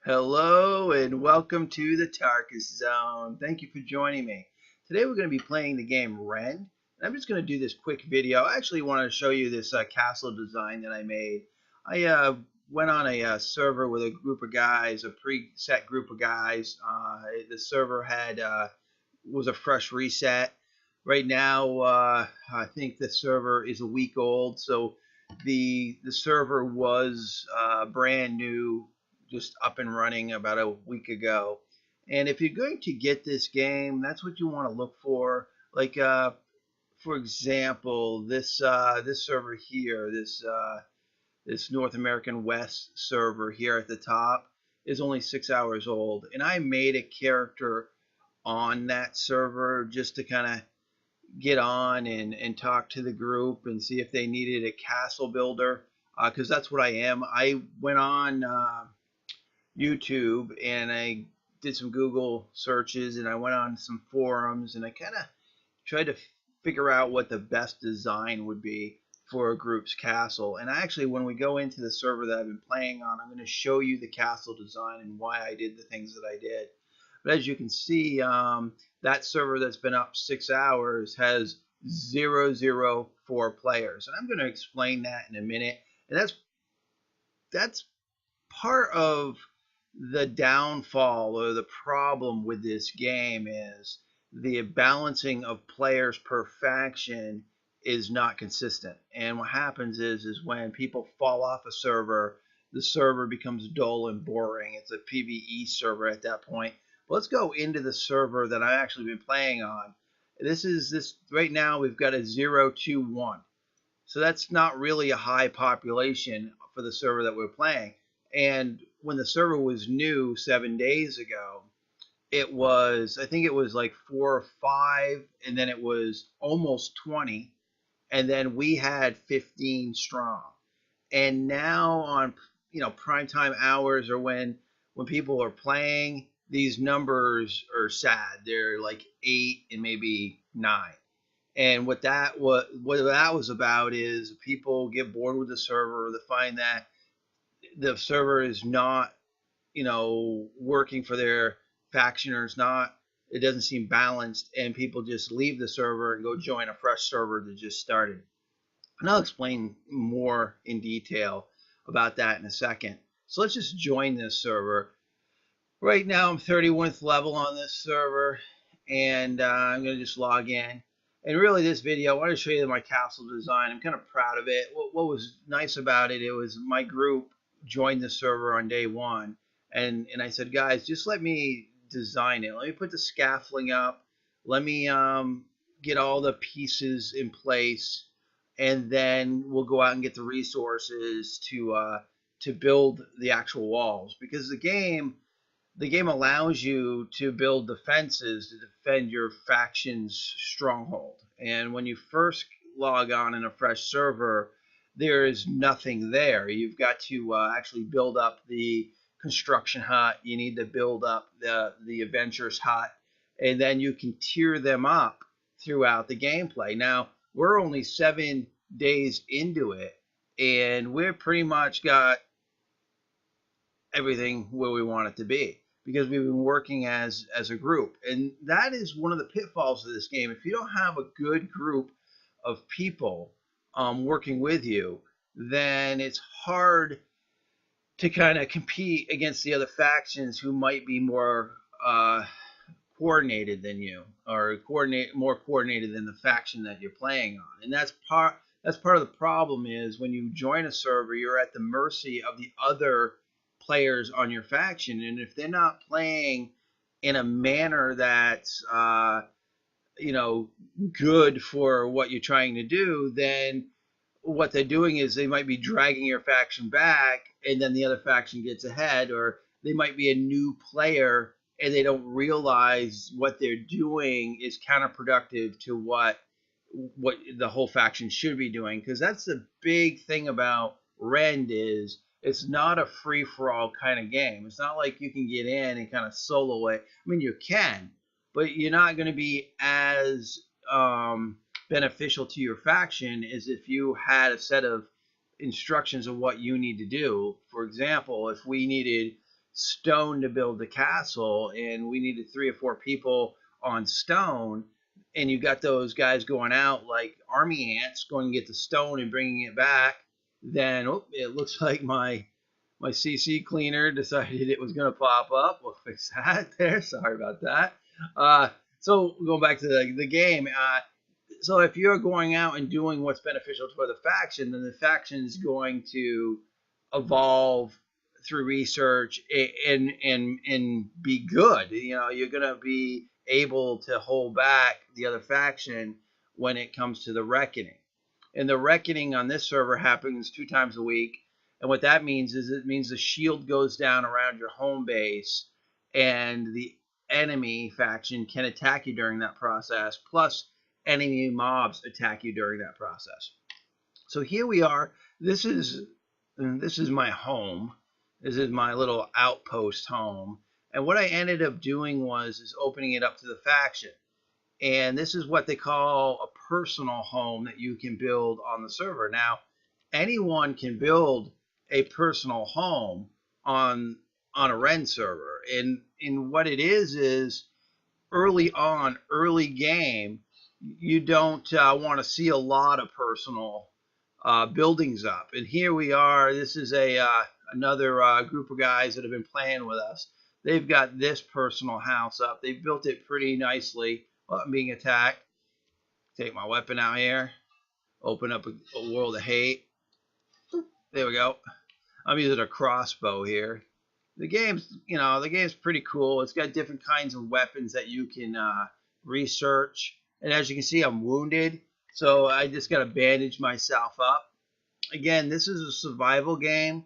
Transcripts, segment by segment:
Hello and welcome to the Tarkis Zone. Thank you for joining me. Today we're going to be playing the game Rend. And I'm just going to do this quick video. I actually wanted to show you this castle design that I made. I went on a server with a group of guys, a preset group of guys. The server was a fresh reset. Right now, I think the server is a week old, so the server was brand new, just up and running about a week ago. And if you're going to get this game, that's what you want to look for. Like, for example, this server here, this North American West server here at the top is only 6 hours old, and I made a character on that server just to kind of get on and talk to the group and see if they needed a castle builder, because that's what I am. I went on YouTube and I did some Google searches and I went on some forums and I kind of tried to figure out what the best design would be for a group's castle. And actually, when we go into the server that I've been playing on, I'm going to show you the castle design and why I did the things that I did. But as you can see, that server that's been up 6 hours has 004 players. And I'm going to explain that in a minute. And that's part of the downfall or the problem with this game is the balancing of players per faction is not consistent. And what happens is when people fall off a server, the server becomes dull and boring. It's a PvE server at that point. Let's go into the server that I've actually been playing on. This right now we've got a 021. So that's not really a high population for the server that we're playing. And when the server was new 7 days ago, I think it was like 4 or 5, and then it was almost 20, and then we had 15 strong. And now on primetime hours, or when people are playing, these numbers are sad. They're like 8 and maybe 9. And what that was about is people get bored with the server. They find that the server is not, working for their faction, or it doesn't seem balanced, and people just leave the server and go join a fresh server that just started. And I'll explain more in detail about that in a second. So let's just join this server. Right now I'm 31st level on this server, and I'm going to just log in. And really this video, I want to show you my castle design. I'm kind of proud of it. What was nice about it, it was my group joined the server on day 1, and I said, guys, just let me design it. Let me put the scaffolding up. Let me get all the pieces in place, and then we'll go out and get the resources to build the actual walls, because the game allows you to build defenses to defend your faction's stronghold. And when you first log on in a fresh server, there is nothing there. You've got to actually build up the construction hut. You need to build up the adventurous hut, and then you can tier them up throughout the gameplay. Now, we're only 7 days into it, and we're pretty much got everything where we want it to be, because we've been working as a group. And that is one of the pitfalls of this game. If you don't have a good group of people working with you, then it's hard to kind of compete against the other factions who might be more coordinated than you, or more coordinated than the faction that you're playing on. And that's part of the problem is when you join a server, you're at the mercy of the other players on your faction, and if they're not playing in a manner that's good for what you're trying to do, then what they're doing is they might be dragging your faction back, and then the other faction gets ahead, or they might be a new player and they don't realize what they're doing is counterproductive to what the whole faction should be doing. Because that's the big thing about Rend is it's not a free-for-all kind of game. It's not like you can get in and kind of solo it. I mean, you can, but you're not going to be as beneficial to your faction as if you had a set of instructions of what you need to do. For example, if we needed stone to build the castle, and we needed 3 or 4 people on stone. And you got those guys going out like army ants, going to get the stone and bringing it back. Then it looks like my CC cleaner decided it was going to pop up. We'll fix that there. Sorry about that. So going back to the game. So if you're going out and doing what's beneficial for the faction, then the faction is going to evolve through research and be good. You're going to be able to hold back the other faction when it comes to the reckoning. And the reckoning on this server happens 2 times a week. And what that means is it means the shield goes down around your home base, and the enemy faction can attack you during that process, plus enemy mobs attack you during that process. So here we are. This is my home. This is my little outpost home. And what I ended up doing is opening it up to the faction. And this is what they call a personal home that you can build on the server. Now, anyone can build a personal home on a Rend server. And what it is early game, you don't want to see a lot of personal buildings up. And here we are. This is another group of guys that have been playing with us. They've got this personal house up. They've built it pretty nicely. Well, I'm being attacked. Take my weapon out here. Open up a world of hate. There we go. I'm using a crossbow here. The game's pretty cool. It's got different kinds of weapons that you can research. And as you can see, I'm wounded, so I just got to bandage myself up. Again, this is a survival game,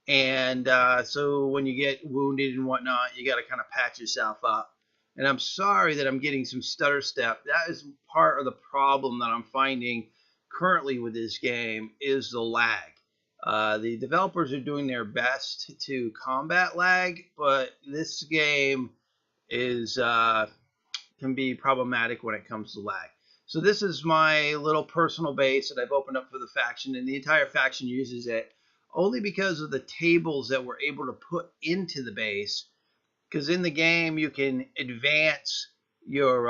and so when you get wounded and whatnot, you got to kind of patch yourself up. And I'm sorry that I'm getting some stutter step. That is part of the problem that I'm finding currently with this game is the lag. The developers are doing their best to combat lag, but this game is can be problematic when it comes to lag. So this is my little personal base that I've opened up for the faction, and the entire faction uses it only because of the tables that we're able to put into the base. Because in the game you can advance your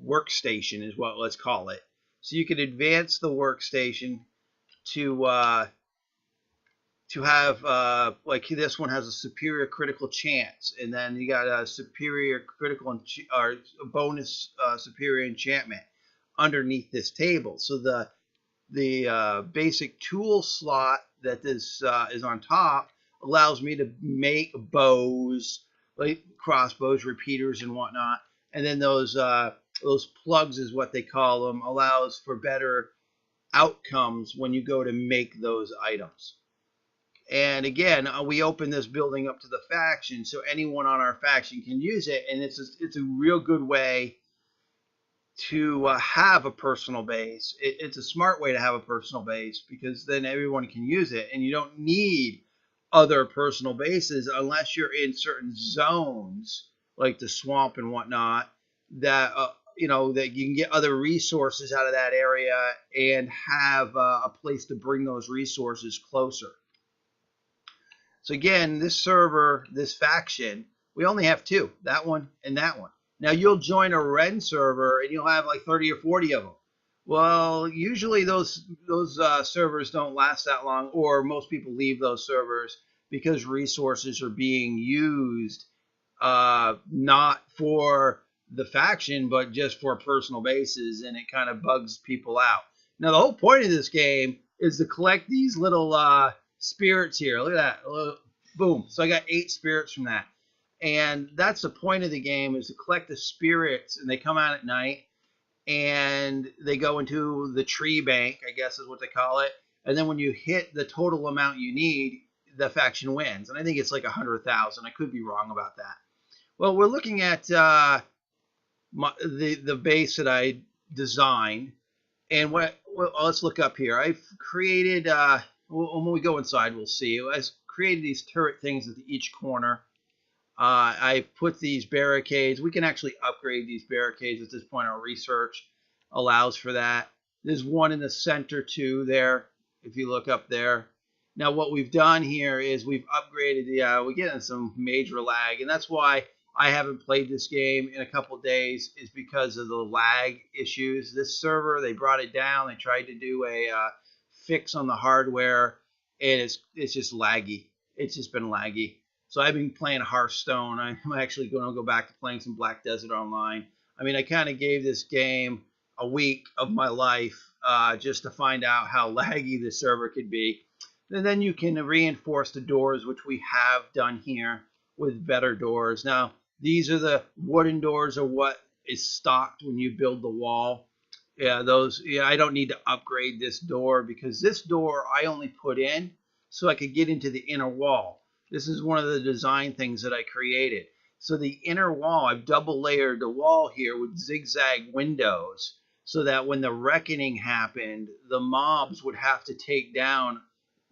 workstation is what let's call it. So you can advance the workstation to have like this one has a superior critical chance, and then you got a superior critical or a bonus superior enchantment underneath this table. So the basic tool slot that this is on top allows me to make bows, like crossbows, repeaters, and whatnot. And then those plugs is what they call them, allows for better outcomes when you go to make those items. And again, we open this building up to the faction, so anyone on our faction can use it, and it's a real good way to have a personal base. It's a smart way to have a personal base because then everyone can use it, and you don't need other personal bases unless you're in certain zones like the swamp and whatnot that that you can get other resources out of that area and have a place to bring those resources closer. So again, this server, this faction, we only have 2, that one and that one. Now you'll join a Rend server and you'll have like 30 or 40 of them. Well, usually those servers don't last that long, or most people leave those servers because resources are being used not for the faction but just for personal bases, and it kind of bugs people out. Now the whole point of this game is to collect these little spirits here. Look at that. Boom. So I got 8 spirits from that. And that's the point of the game, is to collect the spirits, and they come out at night and they go into the tree bank, I guess is what they call it. And then when you hit the total amount you need, the faction wins. And I think it's like 100,000. I could be wrong about that. Well, we're looking at the base that I designed. And let's look up here. I've created, when we go inside, we'll see. I've created these turret things at each corner. I've put these barricades. We can actually upgrade these barricades at this point. Our research allows for that. There's one in the center too there, if you look up there. Now what we've done here is we've upgraded the, we're getting some major lag, and that's why I haven't played this game in a couple days, is because of the lag issues. This server, they brought it down. They tried to do a fix on the hardware, and it's just laggy. It's just been laggy. So I've been playing Hearthstone. I'm actually going to go back to playing some Black Desert Online. I mean, I kind of gave this game a week of my life just to find out how laggy the server could be. And then you can reinforce the doors, which we have done here with better doors. Now, these are the wooden doors, or what is stocked when you build the wall. Yeah, those. Yeah, I don't need to upgrade this door, because this door I only put in so I could get into the inner wall. This is one of the design things that I created. So the inner wall, I've double layered the wall here with zigzag windows, so that when the reckoning happened, the mobs would have to take down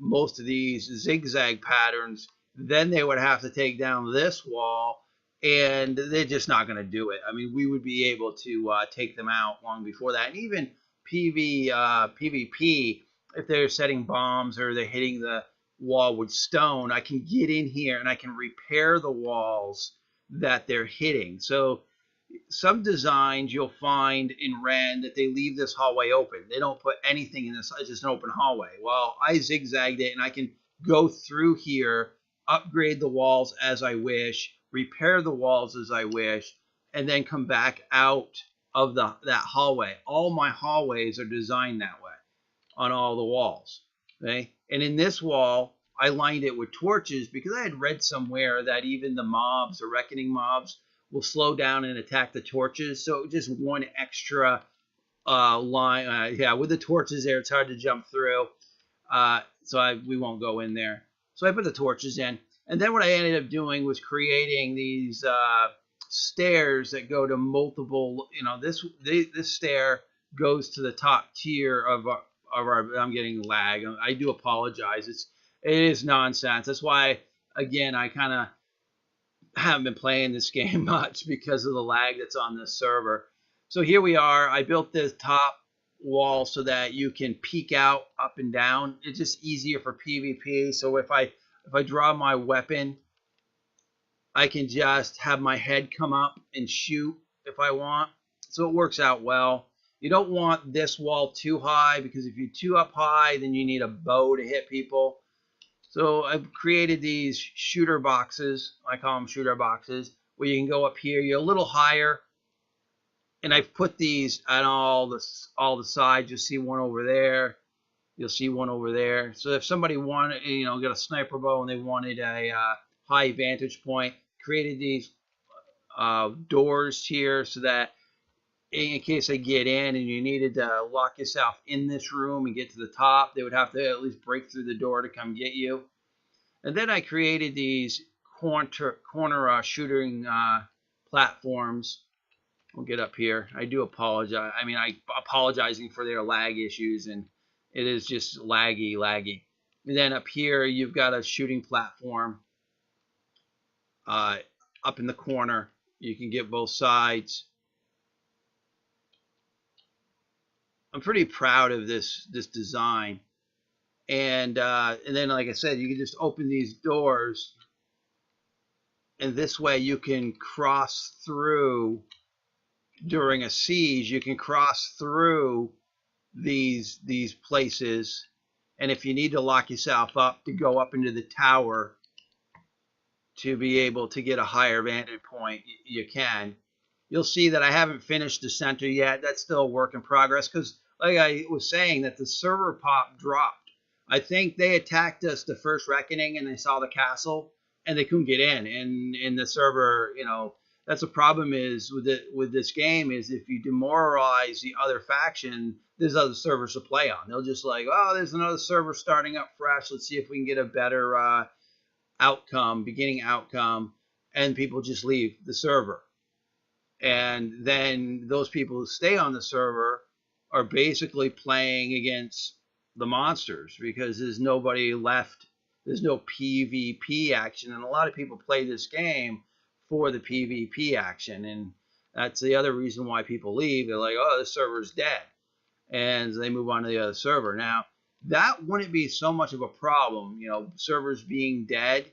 most of these zigzag patterns. Then they would have to take down this wall, and they're just not going to do it. I mean, we would be able to take them out long before that. And even PvP, if they're setting bombs or they're hitting the wall with stone, I can get in here and I can repair the walls that they're hitting. So some designs you'll find in Rend that they leave this hallway open. They don't put anything in this. It's just an open hallway. Well, I zigzagged it, and I can go through here, upgrade the walls as I wish, repair the walls as I wish, and then come back out of that hallway. All my hallways are designed that way on all the walls. Okay? And in this wall, I lined it with torches because I had read somewhere that even the mobs, the reckoning mobs, will slow down and attack the torches. So just one extra line. Yeah, with the torches there, it's hard to jump through. We won't go in there. So I put the torches in. And then what I ended up doing was creating these stairs that go to multiple, this stair goes to the top tier of our, I'm getting lag. I do apologize. It is nonsense. That's why, again, I kind of haven't been playing this game much because of the lag that's on this server. So here we are. I built this top wall so that you can peek out up and down. It's just easier for PvP. So if I draw my weapon, I can just have my head come up and shoot if I want. So it works out well. You don't want this wall too high, because if you're too up high, then you need a bow to hit people. So I've created these shooter boxes. I call them shooter boxes, where you can go up here. You're a little higher, and I've put these on all the sides. You'll see one over there. You'll see one over there. So if somebody wanted, got a sniper bow and they wanted a high vantage point, created these doors here so that in case they get in and you needed to lock yourself in this room and get to the top, they would have to at least break through the door to come get you. And then I created these corner shooting platforms. We'll get up here. I do apologize. I mean, I'm apologizing for their lag issues, and it is just laggy. And then up here, you've got a shooting platform up in the corner. You can get both sides. I'm pretty proud of this design. And then, like I said, you can just open these doors, and this way you can cross through during a siege. You can cross through these places, and if you need to lock yourself up to go up into the tower to be able to get a higher vantage point, you can. You'll see that I haven't finished the center yet. That's still a work in progress, because like I was saying, that the server pop dropped. I think they attacked us the first reckoning, and they saw the castle, and they couldn't get in. And in the server, that's a problem is with this game, is if you demoralize the other faction, there's other servers to play on. They'll just like, oh, there's another server starting up fresh. Let's see if we can get a better beginning outcome, and people just leave the server. And then those people who stay on the server are basically playing against the monsters, because there's nobody left. There's no PvP action, and a lot of people play this game for the PvP action, and that's the other reason why people leave. They're like, oh, this server's dead, and they move on to the other server. Now, that wouldn't be so much of a problem. You know, servers being dead,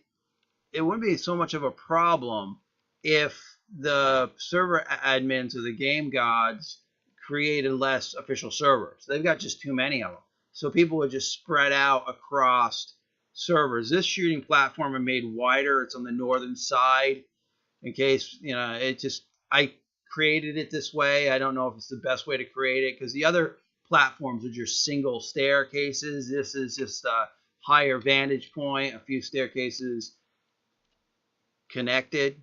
it wouldn't be so much of a problem if the server admins or the game gods created less official servers. They've got just too many of them. So people would just spread out across servers. This shooting platform I made wider. It's on the northern side in case, you know, I created it this way. I don't know if it's the best way to create it because the other platforms are just single staircases. This is just a higher vantage point, a few staircases connected.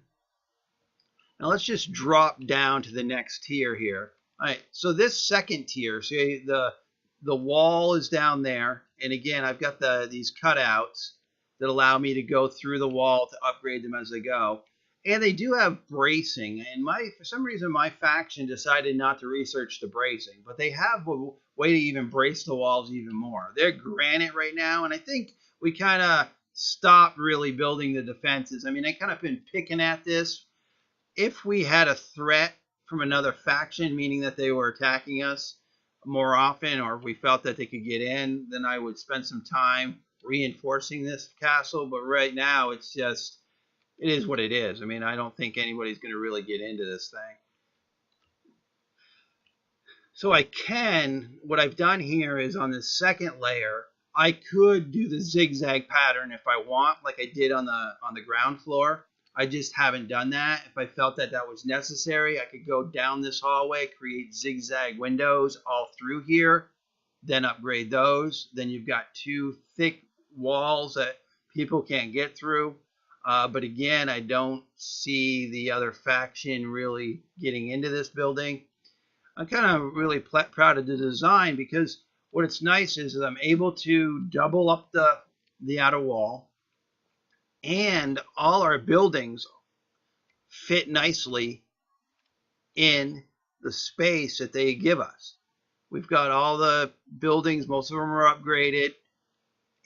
Now let's just drop down to the next tier here. All right, so this second tier, see the wall is down there, and again I've got these cutouts that allow me to go through the wall to upgrade them as I go. And they do have bracing, and for some reason my faction decided not to research the bracing, but they have a way to even brace the walls even more. They're granite right now, and I think we kind of stopped really building the defenses. I mean, I kind of been picking at this. If we had a threat from another faction, meaning that they were attacking us more often, or if we felt that they could get in, then I would spend some time reinforcing this castle. But right now, it is what it is. I mean, I don't think anybody's going to really get into this thing. So what I've done here is on this second layer, I could do the zigzag pattern if I want, like I did on the ground floor. I just haven't done that. If I felt that was necessary, I could go down this hallway, create zigzag windows all through here, then upgrade those. Then you've got two thick walls that people can't get through. But again, I don't see the other faction really getting into this building. I'm kind of really proud of the design because what it's nice is that I'm able to double up the outer wall, and all our buildings fit nicely in the space that they give us. We've got all the buildings, most of them are upgraded,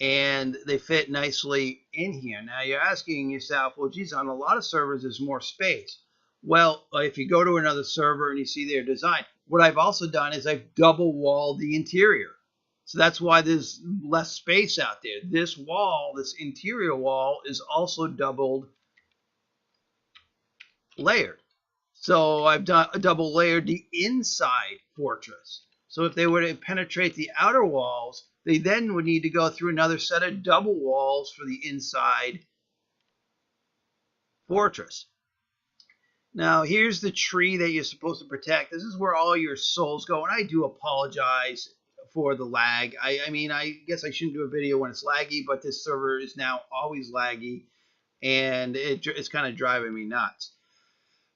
and they fit nicely in here. Now you're asking yourself, well, geez, on a lot of servers there's more space. Well, if you go to another server and you see their design, what I've also done is I've double walled the interior. So that's why there's less space out there. This wall, this interior wall, is also doubled layered. So I've done a double layered the inside fortress. So if they were to penetrate the outer walls, they then would need to go through another set of double walls for the inside fortress. Now, here's the tree that you're supposed to protect. This is where all your souls go, and I do apologize for the lag. I mean, I guess I shouldn't do a video when it's laggy, but this server is now always laggy, and it's kind of driving me nuts.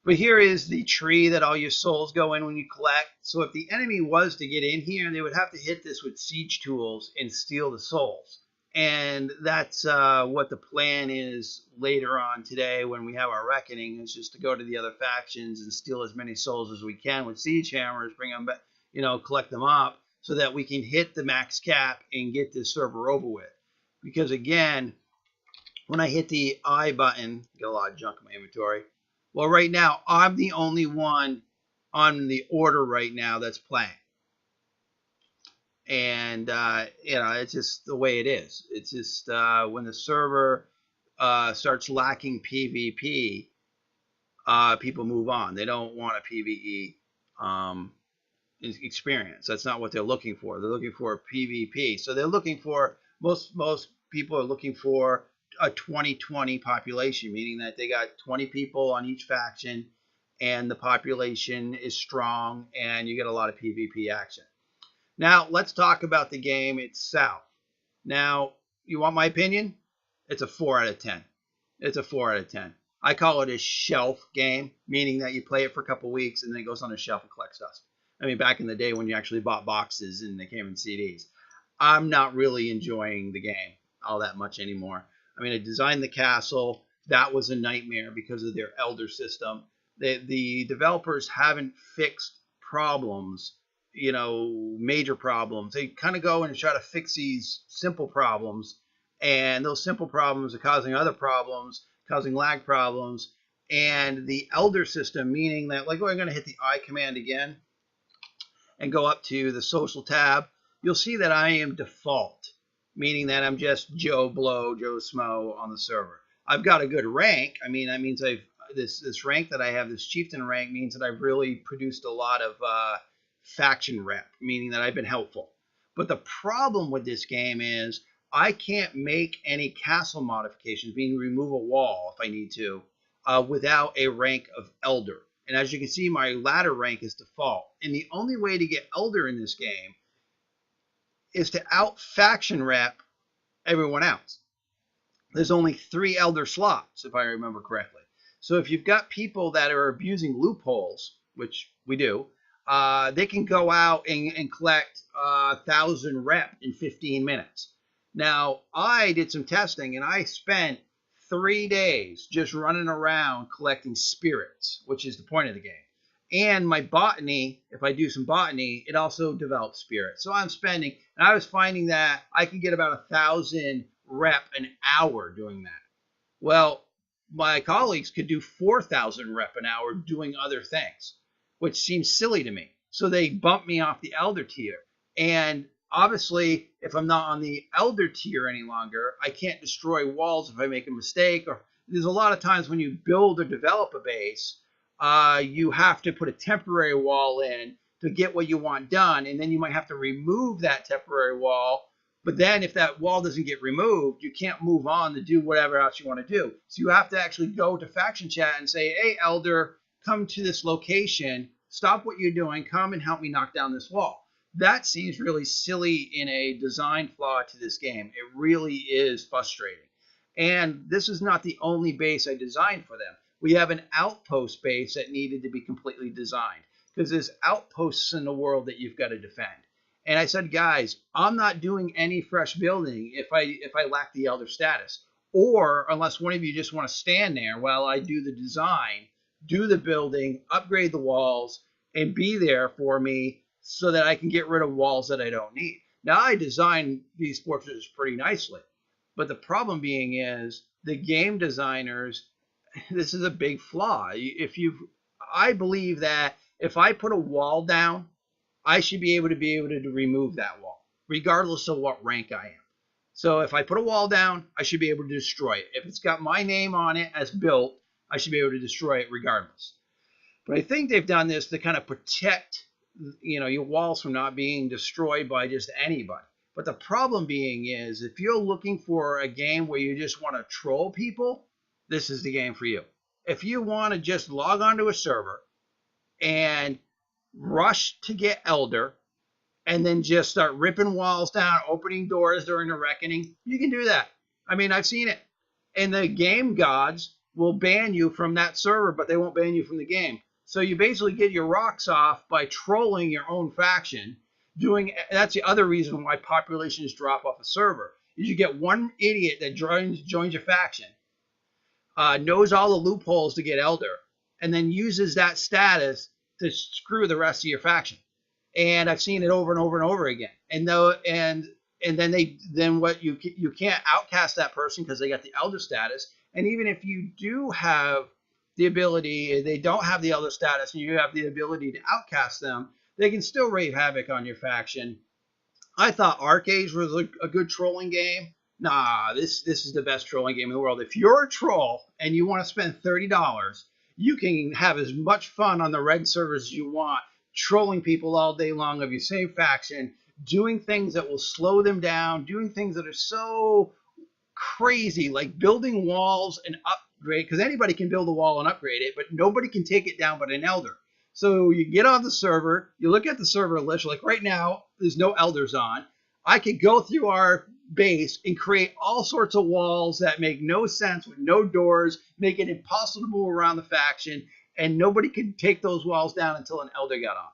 But here is the tree that all your souls go in when you collect. So if the enemy was to get in here, they would have to hit this with siege tools and steal the souls. And that's what the plan is later on today when we have our reckoning, is just to go to the other factions and steal as many souls as we can with siege hammers, bring them back, collect them up so that we can hit the max cap and get this server over with. Because again, when I hit the I button, get a lot of junk in my inventory. Well, right now, I'm the only one on the order right now that's playing. And, it's just the way it is. It's just when the server starts lacking PvP, people move on. They don't want a PvE experience. That's not what they're looking for. They're looking for a PvP. So they're looking for, most people are looking for a 20-20 population, meaning that they got 20 people on each faction and the population is strong and you get a lot of PvP action. Now, let's talk about the game itself. Now, you want my opinion? It's a 4 out of 10. It's a 4 out of 10. I call it a shelf game, meaning that you play it for a couple weeks and then it goes on a shelf and collects dust. I mean, back in the day when you actually bought boxes and they came in CDs. I'm not really enjoying the game all that much anymore. I mean, I designed the castle. That was a nightmare because of their elder system. The developers haven't fixed problems, major problems. They kind of go and try to fix these simple problems, and those simple problems are causing other problems, causing lag problems. And the elder system, meaning that, like, we're going to hit the I command again and go up to the social tab. you'll see that I am default, meaning that I'm just Joe Blow, Joe Smo on the server. I've got a good rank. I mean, that means I've this rank that I have, this chieftain rank, means that I've really produced a lot of faction rep, meaning that I've been helpful. But the problem with this game is I can't make any castle modifications, meaning remove a wall if I need to, without a rank of Elder. And as you can see, my ladder rank is default. And the only way to get Elder in this game is to out faction rep everyone else. There's only 3 Elder slots, if I remember correctly. So if you've got people that are abusing loopholes, which we do, they can go out and collect 1,000 rep in 15 minutes. Now, I did some testing, and I spent 3 days just running around collecting spirits, which is the point of the game. And my botany, if I do some botany, it also develops spirits. So I'm spending, and I was finding that I could get about 1,000 rep an hour doing that. Well, my colleagues could do 4,000 rep an hour doing other things, which seems silly to me. So they bumped me off the Elder tier. And obviously, if I'm not on the Elder tier any longer, I can't destroy walls if I make a mistake. Or there's a lot of times when you build or develop a base, you have to put a temporary wall in to get what you want done, and then you might have to remove that temporary wall. But then if that wall doesn't get removed, you can't move on to do whatever else you want to do. So you have to actually go to faction chat and say, hey, Elder, come to this location, stop what you're doing, come and help me knock down this wall. That seems really silly in a design flaw to this game. It really is frustrating. And this is not the only base I designed for them. We have an outpost base that needed to be completely designed because there's outposts in the world that you've got to defend. And I said, guys, I'm not doing any fresh building if I lack the Elder status. Or unless one of you just want to stand there while I do the design, do the building, upgrade the walls, and be there for me so that I can get rid of walls that I don't need. Now, I designed these fortresses pretty nicely. But the problem being is the game designers, this is a big flaw. I believe that if I put a wall down, I should be able to remove that wall, regardless of what rank I am. So if I put a wall down, I should be able to destroy it. If it's got my name on it as built, I should be able to destroy it regardless. But I think they've done this to kind of protect, your walls from not being destroyed by just anybody. But the problem being is, if you're looking for a game where you just want to troll people, this is the game for you. If you want to just log onto a server and rush to get Elder and then just start ripping walls down, opening doors during the reckoning, you can do that. I mean, I've seen it. And the game gods will ban you from that server, but they won't ban you from the game. So you basically get your rocks off by trolling your own faction. That's the other reason why populations drop off a server. Is you get one idiot that joins your faction, knows all the loopholes to get Elder, and then uses that status to screw the rest of your faction. And I've seen it over and over and over again. And then what you can't outcast that person because they got the Elder status. And even if you do have the ability, they don't have the Elder status, and you have the ability to outcast them, they can still wreak havoc on your faction. I thought Arcade was a good trolling game. Nah, this is the best trolling game in the world. If you're a troll and you want to spend $30, you can have as much fun on the Rend servers as you want, trolling people all day long of your same faction, doing things that will slow them down, doing things that are so crazy, like building walls and upgrade, because anybody can build a wall and upgrade it, but nobody can take it down but an Elder. So you get on the server, you look at the server list, like right now, there's no Elders on. I could go through our base and create all sorts of walls that make no sense with no doors, make it impossible to move around the faction, and nobody could take those walls down until an Elder got on.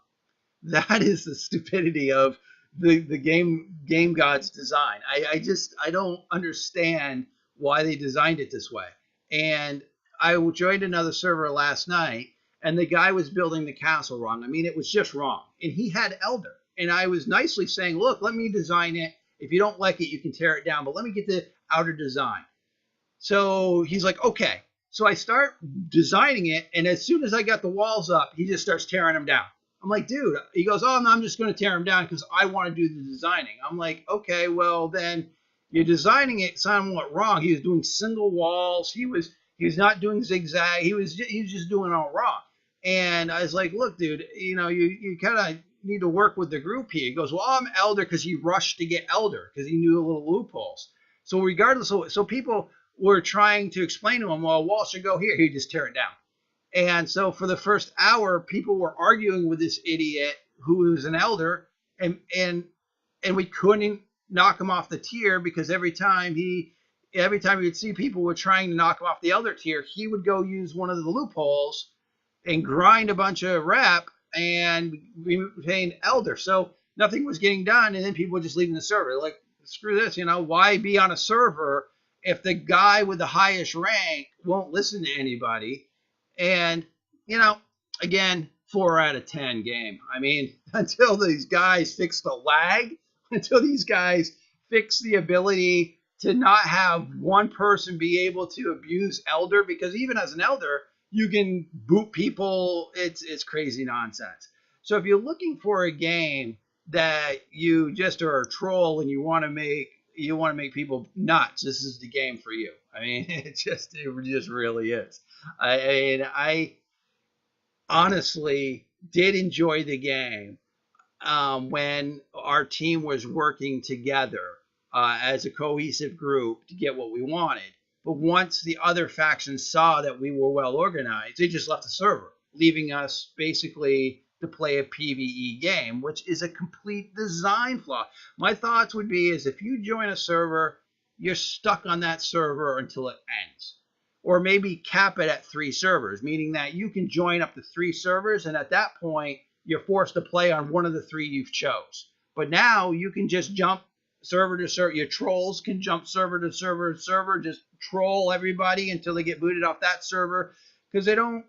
That is the stupidity of the game god's design. I don't understand why they designed it this way. And I joined another server last night, and the guy was building the castle wrong. I mean, it was just wrong. And he had Elder. And I was nicely saying, look, let me design it. If you don't like it, you can tear it down, but let me get the outer design. So he's like, okay. So I start designing it, and as soon as I got the walls up, he just starts tearing them down. I'm like, dude, he goes, oh, no, I'm just going to tear him down because I want to do the designing. I'm like, okay, well, then you're designing it somewhat wrong. He was doing single walls. He was not doing zigzag. He was just doing it all wrong. And I was like, look, dude, you kind of need to work with the group here. He goes, well, I'm elder because he rushed to get elder because he knew the little loopholes. So regardless so people were trying to explain to him, well, wall should go here. He'd just tear it down. And so for the first hour, people were arguing with this idiot who was an elder, and we couldn't knock him off the tier because every time he would see people were trying to knock him off the elder tier, he would go use one of the loopholes and grind a bunch of rep and retain elder. So nothing was getting done, and then people were just leaving the server. Like, screw this, why be on a server if the guy with the highest rank won't listen to anybody? And, again, 4 out of 10 game. I mean, until these guys fix the lag, until these guys fix the ability to not have one person be able to abuse elder, because even as an elder, you can boot people. It's crazy nonsense. So if you're looking for a game that you just are a troll and you want to make people nuts, this is the game for you. I mean, it just really is. I honestly did enjoy the game when our team was working together as a cohesive group to get what we wanted. But once the other factions saw that we were well organized, they just left the server, leaving us basically to play a PvE game, which is a complete design flaw. My thoughts would be is if you join a server, you're stuck on that server until it ends. Or maybe cap it at 3 servers, meaning that you can join up to 3 servers, and at that point, you're forced to play on one of the 3 you've chose. But now you can just jump server to server. Your trolls can jump server to server to server, just troll everybody until they get booted off that server, because they don't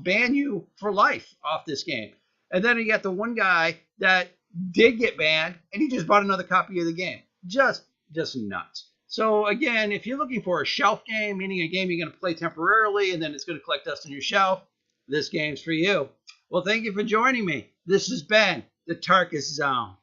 ban you for life off this game. And then you got the one guy that did get banned, and he just bought another copy of the game. Just nuts. So again, if you're looking for a shelf game, meaning a game you're going to play temporarily and then it's going to collect dust on your shelf, this game's for you. Well, thank you for joining me. This has been the Tarkis Zone.